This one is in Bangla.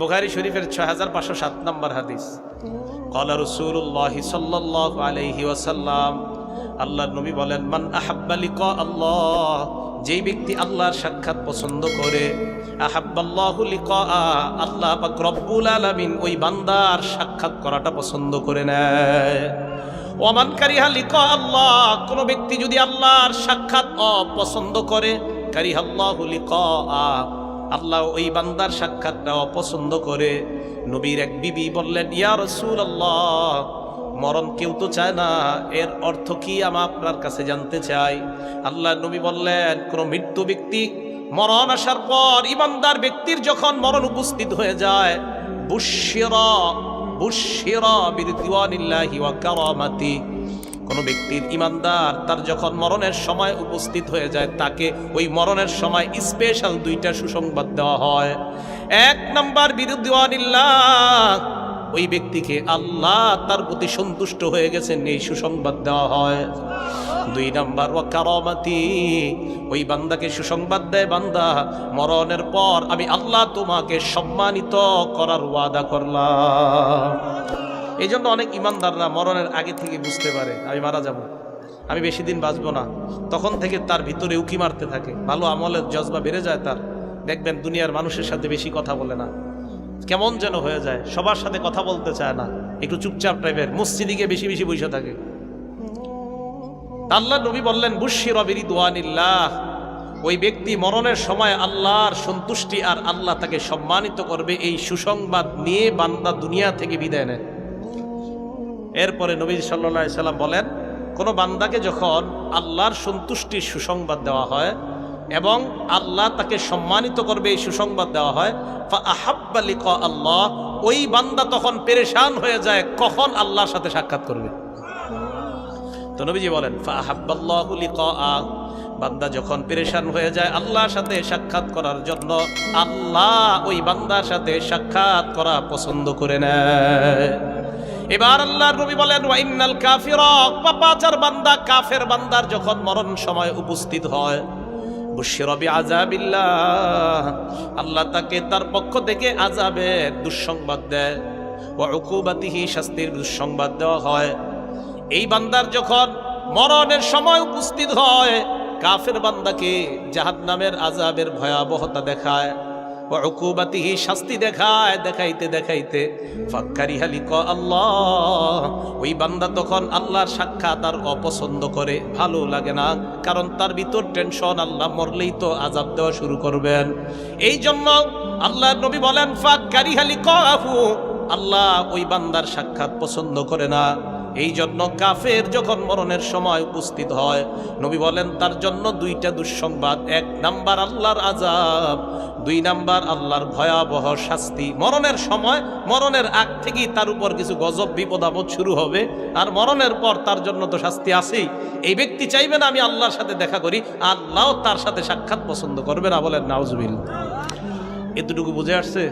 বুখারী শরীফের 6507 নম্বর হাদিস। ক্বালা রাসূলুল্লাহ সাল্লাল্লাহু আলাইহি ওয়াসাল্লাম, আল্লাহর নবী বলেন, মান আহাব্বা লিকা আল্লাহ, যেই ব্যক্তি আল্লাহর সাক্ষাৎ পছন্দ করে, আহাব্বাল্লাহু লিকা, আল্লাহ পাক রব্বুল আলামিন ওই বান্দার সাক্ষাৎ করাটা পছন্দ করে নেয়। ওমান কারিহা লিকা আল্লাহ, কোন ব্যক্তি যদি আল্লাহর সাক্ষাৎ অপছন্দ করে, কারিহাল্লাহু লিকা, আল্লাহ ওই বান্দার সাক্ষাৎটা অপছন্দ করে। নবীর এক বিবি বললেন, ইয়া রাসূলুল্লাহ, মরণ কেউ তো চায় না, এর অর্থ কি আমি আপনার কাছে জানতে চাই। আল্লাহ নবী বললেন, কোন মৃত্যু ব্যক্তি মরণ আসার পর ইমানদার ব্যক্তির যখন মরণ উপস্থিত হয়ে যায়, বুশশিরা বুশশিরা বিরিদওয়ানিল্লাহি ওয়া কারামাতি, কোন ব্যক্তির ইমানদার তার যখন মরণের সময় উপস্থিত হয়ে যায়, তাকে ওই মরণের সময় স্পেশাল দুইটা সুসংবাদ দেওয়া হয়। এক নাম্বার বিরিদওয়ানিল্লাহ, ওই ব্যক্তিকে আল্লাহ তার প্রতি সন্তুষ্ট হয়ে গেছেন, এই সুসংবাদ দেওয়া হয়। দুই নাম্বার ওয়া কারামাতি, ওই বান্দাকে সুসংবাদ দেয়, বান্দা মরণের পর আমি আল্লাহ তোমাকে সম্মানিত করার ওয়াদা করলাম। এই জন্য অনেক ইমানদাররা মরণের আগে থেকে বুঝতে পারে আমি মারা যাব, আমি বেশি দিন বাঁচবো না, তখন থেকে তার ভিতরে উকি মারতে থাকে, ভালো আমলের জজবা বেড়ে যায় তার। দেখবেন দুনিয়ার মানুষের সাথে বেশি কথা বলে না, কেমন যেন হয়ে যায়, সবার সাথে কথা বলতে চায় না, একটু চুপচাপ টাইপের, মসজিদে গিয়ে বেশি বেশি বসে থাকে। আল্লাহ নবী বললেন, বুশশিরা বিরিদওয়ানিল্লাহ, ওই ব্যক্তি মরণের সময় আল্লাহর সন্তুষ্টি আর আল্লাহ তাকে সম্মানিত করবে, এই সুসংবাদ নিয়ে বান্দা দুনিয়া থেকে বিদায় নেয়। এরপরে নবী সাল্লাল্লাহু আলাইহি সাল্লাম বলেন, কোন বান্দাকে যখন আল্লাহর সন্তুষ্টির সুসংবাদ দেওয়া হয় এবং আল্লাহ তাকে সম্মানিত করবে এই সুসংবাদ দেওয়া হয়, ফা আহাব্বা লিকা আল্লাহ, ওই বান্দা তখন পেরেশান হয়ে যায় কখন আল্লাহর সাথে সাক্ষাৎ করবে। তো নবীজি বলেন, ফা আহাব্বাল্লাহু লিকা, বান্দা যখন পেরেশান হয়ে যায় আল্লাহর সাথে সাক্ষাৎ করার জন্য, আল্লাহ ওই বান্দার সাথে সাক্ষাৎ করা পছন্দ করে নেয়। এবার আল্লাহর নবী বলেন, ওয়া ইন্নাল কাফিরা, পাপাচার বান্দা, কাফের বান্দার যখন মরণ সময় উপস্থিত হয়, বুশশিরা বিআযাবিল্লাহ, আল্লাহ তাকে তার পক্ষ থেকে আযাবের দুঃসংবাদ দেয়, ওয়া উকুবাতিহি, শাস্তির দুঃসংবাদ দেওয়া হয়। এই বান্দার যখন মরণের সময় উপস্থিত হয়, কাফের বান্দাকে জাহান্নামের আযাবের ভয়াবহতা দেখায়, ওয়া উকুবাতিহি, শাস্তি দেখায়, দেখাইতে দেখাইতে ফাক্কারিহা লিকা আল্লাহ, ওই বান্দা তখন আল্লাহর সাক্ষাৎ আর অপছন্দ করে, ভালো লাগে না, কারণ তার ভিতর টেনশন, আল্লাহ মরলেই তো আযাব দেওয়া শুরু করবেন। এই জন্য আল্লাহর নবী বলেন, ফাক্কারিহা লিকাহু, আল্লাহ ওই বান্দার সাক্ষাৎ পছন্দ করে না। এই জন্য কাফের যখন মরণের সময় উপস্থিত হয়, নবী বলেন তার জন্য দুইটা দুঃসংবাদ, এক নাম্বার আল্লাহর আযাব, দুই নাম্বার আল্লাহর ভয়াবহ শাস্তি। মরণের সময়, মরণের আগ থেকেই তার উপর কিছু গজব বিপদ আপদ শুরু হবে, আর মরণের পর তার জন্য তো শাস্তি আছেই। এই ব্যক্তি চাইবে না আমি আল্লাহর সাথে দেখা করি, আল্লাহ তার সাথে সাক্ষাৎ পছন্দ করবে না। বলেন নাউজুবিল্লাহ। এতটুকু বুঝে আসছে?